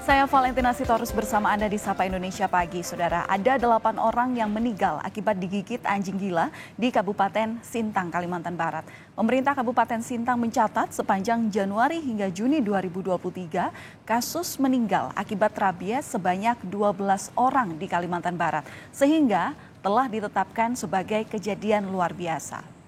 Saya Valentina Sitorus bersama Anda di Sapa Indonesia Pagi. Saudara, ada 8 orang yang meninggal akibat digigit anjing gila di Kabupaten Sintang, Kalimantan Barat. Pemerintah Kabupaten Sintang mencatat sepanjang Januari hingga Juni 2023, kasus meninggal akibat rabies sebanyak 12 orang di Kalimantan Barat, sehingga telah ditetapkan sebagai kejadian luar biasa.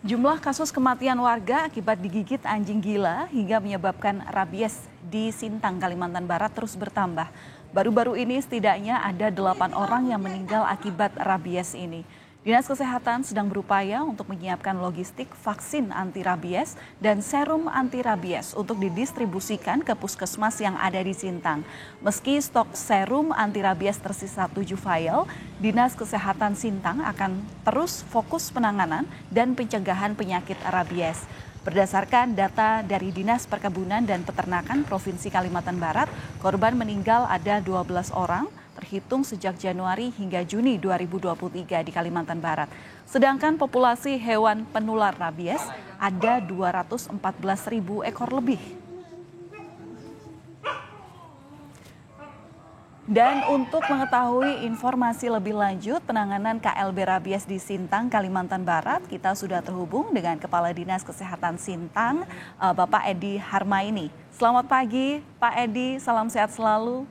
Jumlah kasus kematian warga akibat digigit anjing gila hingga menyebabkan rabies di Sintang, Kalimantan Barat terus bertambah. Baru-baru ini setidaknya ada 8 orang yang meninggal akibat rabies ini. Dinas Kesehatan sedang berupaya untuk menyiapkan logistik vaksin anti rabies dan serum anti rabies untuk didistribusikan ke puskesmas yang ada di Sintang. Meski stok serum anti rabies tersisa 7 vial, Dinas Kesehatan Sintang akan terus fokus penanganan dan pencegahan penyakit rabies. Berdasarkan data dari Dinas Perkebunan dan Peternakan Provinsi Kalimantan Barat, korban meninggal ada 12 orang, terhitung sejak Januari hingga Juni 2023 di Kalimantan Barat. Sedangkan populasi hewan penular rabies ada 214.000 ekor lebih. Dan untuk mengetahui informasi lebih lanjut penanganan KLB rabies di Sintang, Kalimantan Barat, kita sudah terhubung dengan Kepala Dinas Kesehatan Sintang, Bapak Edi Harmaini. Selamat pagi, Pak Edi, salam sehat selalu.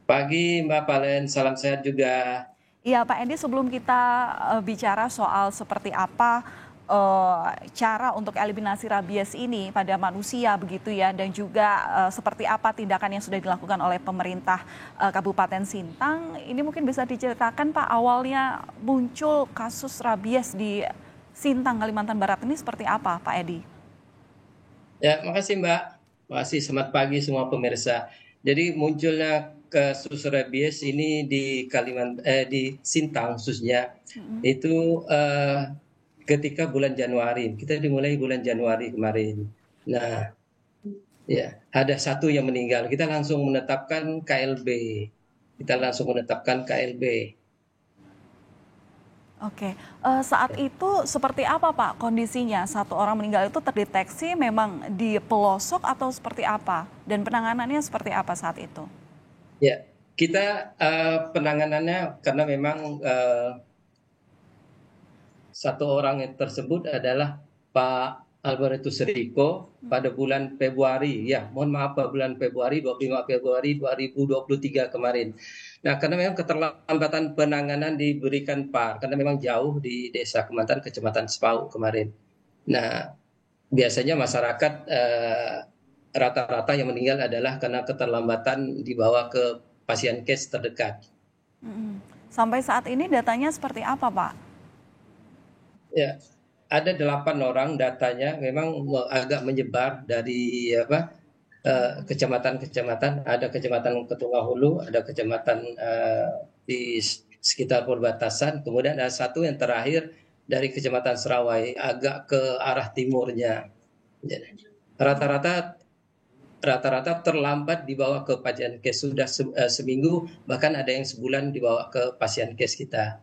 Pagi Mbak Valen, salam sehat juga. Iya Pak Edi, sebelum kita bicara soal seperti apa cara untuk eliminasi rabies ini pada manusia begitu ya, dan juga seperti apa tindakan yang sudah dilakukan oleh pemerintah Kabupaten Sintang, ini mungkin bisa diceritakan Pak, awalnya muncul kasus rabies di Sintang, Kalimantan Barat ini seperti apa Pak Edi? Ya, makasih Mbak. Makasih, selamat pagi semua pemirsa. Jadi munculnya kasus rabies ini di Sintang khususnya itu ketika bulan Januari. Kita dimulai bulan Januari kemarin. Nah, ya ada satu yang meninggal. Kita langsung menetapkan KLB. Oke, saat itu seperti apa Pak kondisinya? Satu orang meninggal itu terdeteksi memang di pelosok atau seperti apa? Dan penanganannya seperti apa saat itu? Ya, kita penanganannya karena memang satu orang yang tersebut adalah Pak Albertus Riko pada bulan Februari, ya mohon maaf Pak, bulan Februari, 25 Februari 2023 kemarin. Nah, karena memang keterlambatan penanganan diberikan Pak, karena memang jauh di Desa Kemantan, Kecamatan Sepau kemarin. Nah, biasanya masyarakat rata-rata yang meninggal adalah karena keterlambatan dibawa ke pasien case terdekat. Sampai saat ini datanya seperti apa Pak? Ya, ada 8 orang datanya memang agak menyebar dari kecamatan-kecamatan. Ada kecamatan Ketungahulu, ada kecamatan di sekitar perbatasan. Kemudian ada satu yang terakhir dari kecamatan Serawai, agak ke arah timurnya. Rata-rata terlambat dibawa ke pasien case sudah seminggu, bahkan ada yang sebulan dibawa ke pasien case kita.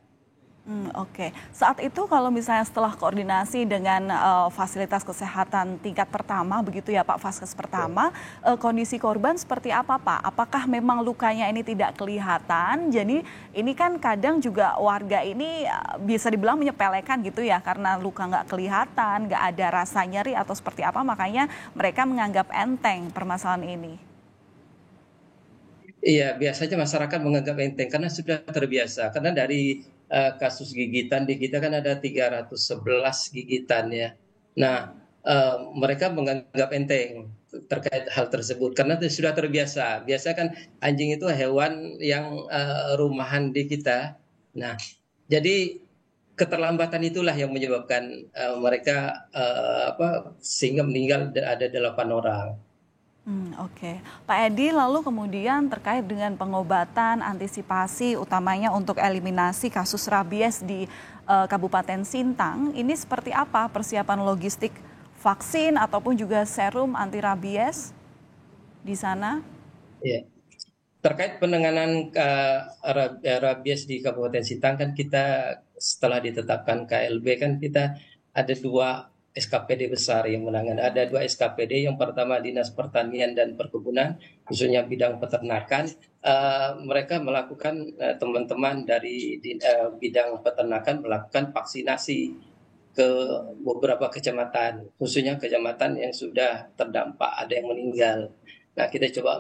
Oke. Saat itu kalau misalnya setelah koordinasi dengan fasilitas kesehatan tingkat pertama begitu ya Pak, Vaskes pertama, kondisi korban seperti apa Pak? Apakah memang lukanya ini tidak kelihatan? Jadi ini kan kadang juga warga ini bisa dibilang menyepelekan gitu ya, karena luka nggak kelihatan, nggak ada rasa nyeri atau seperti apa, makanya mereka menganggap enteng permasalahan ini. Iya, biasanya masyarakat menganggap enteng karena sudah terbiasa. Karena dari kasus gigitan di kita kan ada 311 gigitan ya. Nah, mereka menganggap enteng terkait hal tersebut karena sudah terbiasa. Biasa kan anjing itu hewan yang rumahan di kita. Nah, jadi keterlambatan itulah yang menyebabkan mereka sehingga meninggal ada 8 orang. Oke, Pak Edi, lalu kemudian terkait dengan pengobatan, antisipasi utamanya untuk eliminasi kasus rabies di Kabupaten Sintang, ini seperti apa persiapan logistik vaksin ataupun juga serum anti rabies di sana? Ya. Terkait penanganan rabies di Kabupaten Sintang kan kita setelah ditetapkan KLB kan kita ada 2 SKPD besar yang menangani. Ada 2 SKPD, yang pertama Dinas Pertanian dan Perkebunan, khususnya bidang peternakan. Mereka melakukan, teman-teman dari bidang peternakan melakukan vaksinasi ke beberapa kecamatan, khususnya kecamatan yang sudah terdampak, ada yang meninggal. Nah, kita coba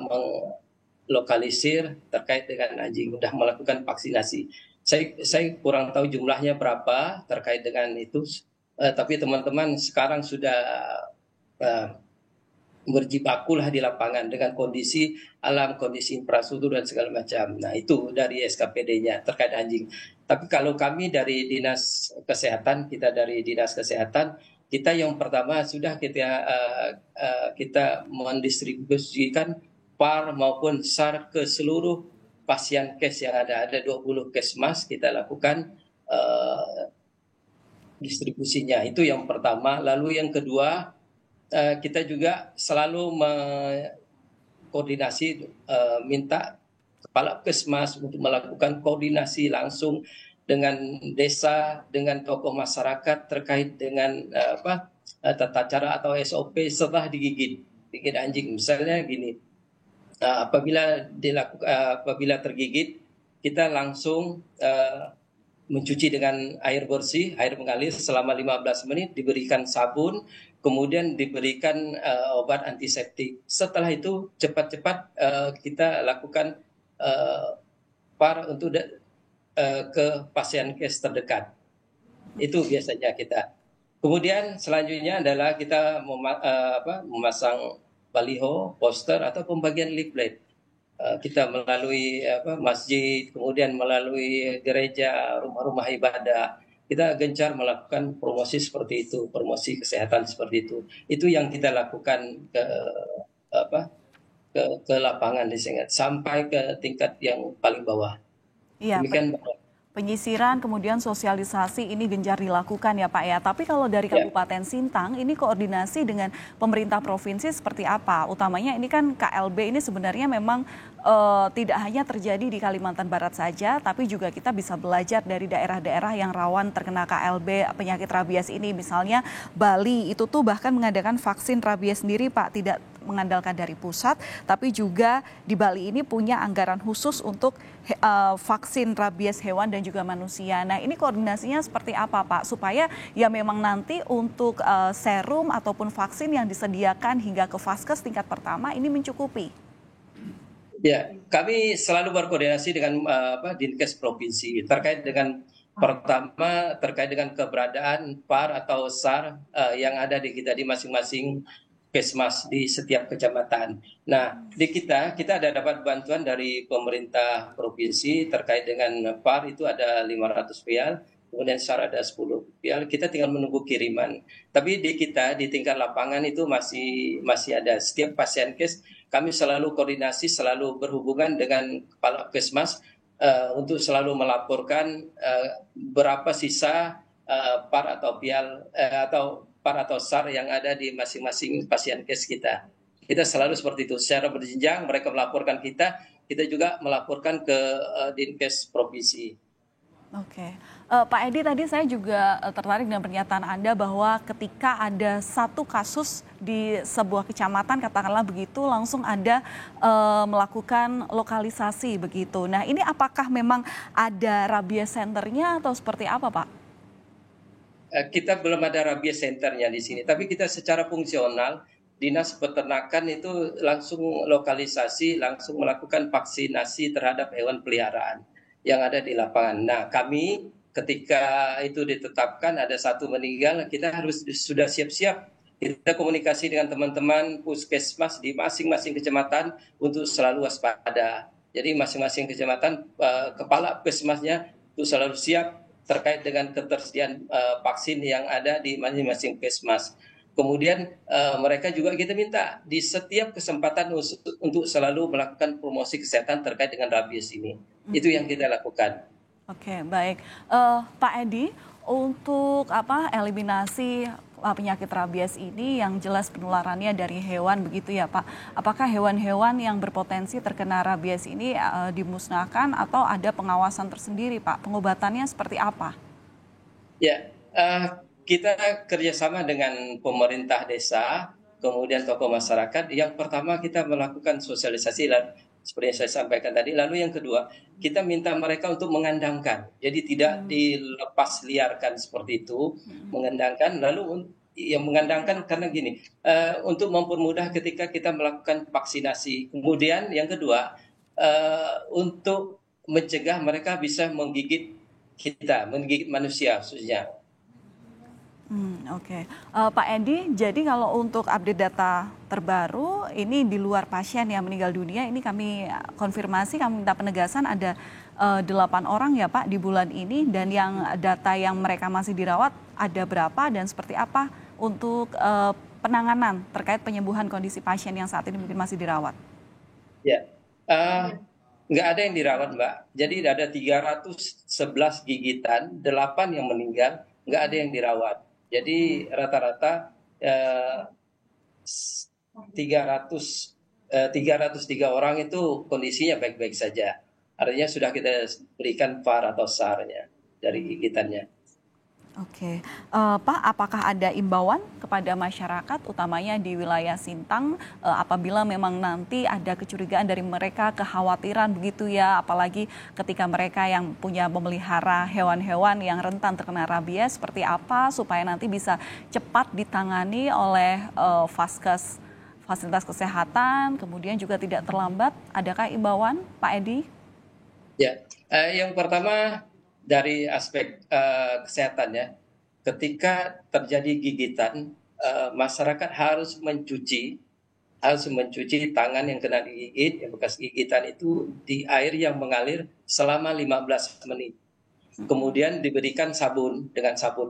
lokalisir terkait dengan anjing, sudah melakukan vaksinasi. Saya kurang tahu jumlahnya berapa terkait dengan itu, tapi teman-teman sekarang sudah uh, berjibaku lah di lapangan dengan kondisi alam, kondisi infrastruktur dan segala macam. Nah, itu dari SKPD-nya terkait anjing. Tapi kalau kami dari Dinas Kesehatan, kita yang pertama sudah kita mendistribusikan PAR maupun SAR ke seluruh pasien kes yang ada. Ada 20 kesmas kita lakukan distribusinya. Itu yang pertama. Lalu yang kedua, kita juga selalu koordinasi, minta kepala Puskesmas untuk melakukan koordinasi langsung dengan desa, dengan tokoh masyarakat terkait dengan tata cara atau SOP setelah digigit anjing. Misalnya gini, apabila tergigit, kita langsung mencuci dengan air bersih, air mengalir selama 15 menit, diberikan sabun, kemudian diberikan obat antiseptik. Setelah itu cepat-cepat kita lakukan PAR untuk ke pasien kes terdekat. Itu biasanya kita. Kemudian selanjutnya adalah kita memasang baliho, poster atau pembagian leaflet. Kita melalui masjid, kemudian melalui gereja, rumah-rumah ibadah, kita gencar melakukan promosi seperti itu, promosi kesehatan seperti itu. Itu yang kita lakukan ke lapangan di sini sampai ke tingkat yang paling bawah. Iya, Demikian. penyisiran kemudian sosialisasi ini gencar dilakukan ya Pak ya. Tapi kalau dari Kabupaten Sintang ini koordinasi dengan pemerintah provinsi seperti apa? Utamanya ini kan KLB ini sebenarnya memang tidak hanya terjadi di Kalimantan Barat saja, tapi juga kita bisa belajar dari daerah-daerah yang rawan terkena KLB penyakit rabies ini. Misalnya Bali itu tuh bahkan mengadakan vaksin rabies sendiri Pak, tidak mengandalkan dari pusat, tapi juga di Bali ini punya anggaran khusus untuk vaksin rabies hewan dan juga manusia. Nah, ini koordinasinya seperti apa Pak? Supaya ya memang nanti untuk serum ataupun vaksin yang disediakan hingga ke vaskes tingkat pertama ini mencukupi. Ya, kami selalu berkoordinasi dengan Dinkes Provinsi terkait dengan pertama terkait dengan keberadaan PAR atau SAR yang ada di kita di masing-masing Kesmas di setiap kecamatan. Nah, di kita ada dapat bantuan dari pemerintah provinsi terkait dengan PAR itu ada 500 vial, kemudian SAR ada 10 vial. Kita tinggal menunggu kiriman. Tapi di kita di tingkat lapangan itu masih ada. Setiap pasien kes kami selalu koordinasi, selalu berhubungan dengan kepala Kesmas untuk selalu melaporkan berapa sisa PAR atau vial atau PAR atau SAR yang ada di masing-masing pasien kes kita. Kita selalu seperti itu. Secara berjenjang mereka melaporkan kita juga melaporkan ke Dinkes Provinsi. Oke, Pak Edi, tadi saya juga tertarik dengan pernyataan Anda bahwa ketika ada satu kasus di sebuah kecamatan, katakanlah begitu, langsung ada melakukan lokalisasi begitu. Nah, ini apakah memang ada rabies centernya atau seperti apa, Pak? Kita belum ada rabies centernya di sini, tapi kita secara fungsional Dinas Peternakan itu langsung lokalisasi, langsung melakukan vaksinasi terhadap hewan peliharaan yang ada di lapangan. Nah, kami ketika itu ditetapkan ada satu meninggal, kita harus sudah siap-siap. Kita komunikasi dengan teman-teman puskesmas di masing-masing kecamatan untuk selalu waspada. Jadi masing-masing kecamatan kepala puskesmasnya itu selalu siap terkait dengan ketersediaan vaksin yang ada di masing-masing puskesmas. Kemudian mereka juga kita minta di setiap kesempatan untuk selalu melakukan promosi kesehatan terkait dengan rabies ini. Itu yang kita lakukan. Oke, baik. Pak Edi, untuk eliminasi penyakit rabies ini yang jelas penularannya dari hewan begitu ya Pak. Apakah hewan-hewan yang berpotensi terkena rabies ini dimusnahkan atau ada pengawasan tersendiri Pak? Pengobatannya seperti apa? Ya, kita kerjasama dengan pemerintah desa, kemudian tokoh masyarakat. Yang pertama kita melakukan sosialisasi seperti yang saya sampaikan tadi. Lalu yang kedua, kita minta mereka untuk mengandangkan. Jadi tidak dilepas liarkan seperti itu, mengandangkan. Lalu yang mengandangkan karena gini, untuk mempermudah ketika kita melakukan vaksinasi. Kemudian yang kedua, untuk mencegah mereka bisa menggigit menggigit manusia khususnya. Oke. Pak Edi, jadi kalau untuk update data terbaru, ini di luar pasien yang meninggal dunia, ini kami konfirmasi, kami minta penegasan ada 8 orang ya Pak di bulan ini, dan yang data yang mereka masih dirawat ada berapa dan seperti apa untuk penanganan terkait penyembuhan kondisi pasien yang saat ini mungkin masih dirawat? Ya, nggak ada yang dirawat Mbak. Jadi ada 311 gigitan, 8 yang meninggal, nggak ada yang dirawat. Jadi rata-rata 303 orang itu kondisinya baik-baik saja. Artinya sudah kita berikan VAR atau SAR-nya dari gigitannya. Oke, Pak, apakah ada imbauan kepada masyarakat, utamanya di wilayah Sintang, apabila memang nanti ada kecurigaan dari mereka, kekhawatiran begitu ya, apalagi ketika mereka yang punya memelihara hewan-hewan yang rentan terkena rabies, seperti apa supaya nanti bisa cepat ditangani oleh Vaskes, fasilitas kesehatan, kemudian juga tidak terlambat. Adakah imbauan, Pak Edi? Ya, yang pertama dari aspek kesehatan ya, ketika terjadi gigitan, masyarakat harus mencuci tangan yang kena digigit, yang bekas gigitan itu di air yang mengalir selama 15 menit. Kemudian diberikan sabun,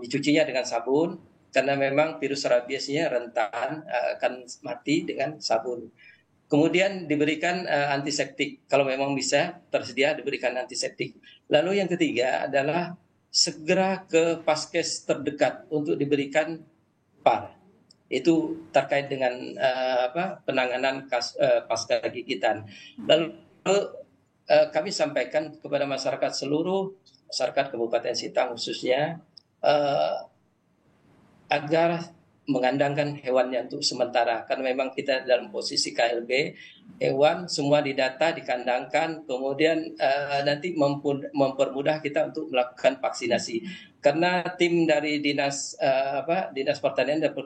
dicucinya dengan sabun, karena memang virus rabiesnya rentan akan mati dengan sabun. Kemudian diberikan antiseptik, kalau memang bisa tersedia diberikan antiseptik. Lalu yang ketiga adalah segera ke paskes terdekat untuk diberikan VAR. Itu terkait dengan penanganan pasca gigitan. Lalu kami sampaikan kepada seluruh masyarakat Kabupaten Sintang khususnya agar mengandangkan hewannya untuk sementara, karena memang kita dalam posisi KLB, hewan semua didata, dikandangkan, kemudian nanti mempermudah kita untuk melakukan vaksinasi. Karena tim dari dinas pertanian dan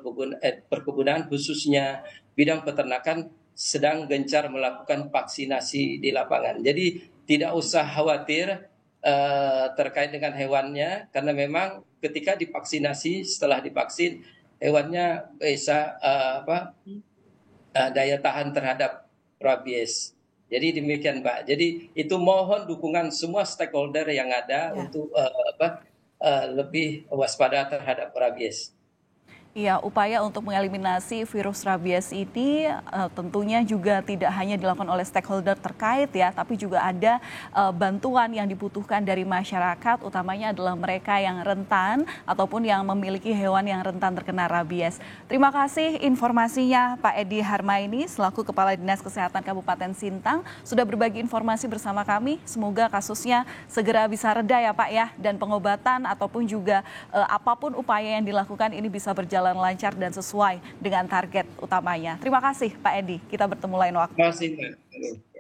perkebunan khususnya bidang peternakan sedang gencar melakukan vaksinasi di lapangan. Jadi tidak usah khawatir terkait dengan hewannya, karena memang ketika divaksinasi, setelah divaksin hewannya bisa daya tahan terhadap rabies. Jadi demikian Mbak. Jadi itu mohon dukungan semua stakeholder yang ada untuk lebih waspada terhadap rabies. Iya, upaya untuk mengeliminasi virus rabies ini tentunya juga tidak hanya dilakukan oleh stakeholder terkait ya, tapi juga ada bantuan yang dibutuhkan dari masyarakat, utamanya adalah mereka yang rentan ataupun yang memiliki hewan yang rentan terkena rabies. Terima kasih informasinya Pak Edi Harmaini selaku Kepala Dinas Kesehatan Kabupaten Sintang sudah berbagi informasi bersama kami. Semoga kasusnya segera bisa reda ya Pak ya, dan pengobatan ataupun juga apapun upaya yang dilakukan ini bisa berjalan lancar dan sesuai dengan target utamanya. Terima kasih Pak Edi, kita bertemu lain waktu. Terima kasih Mbak.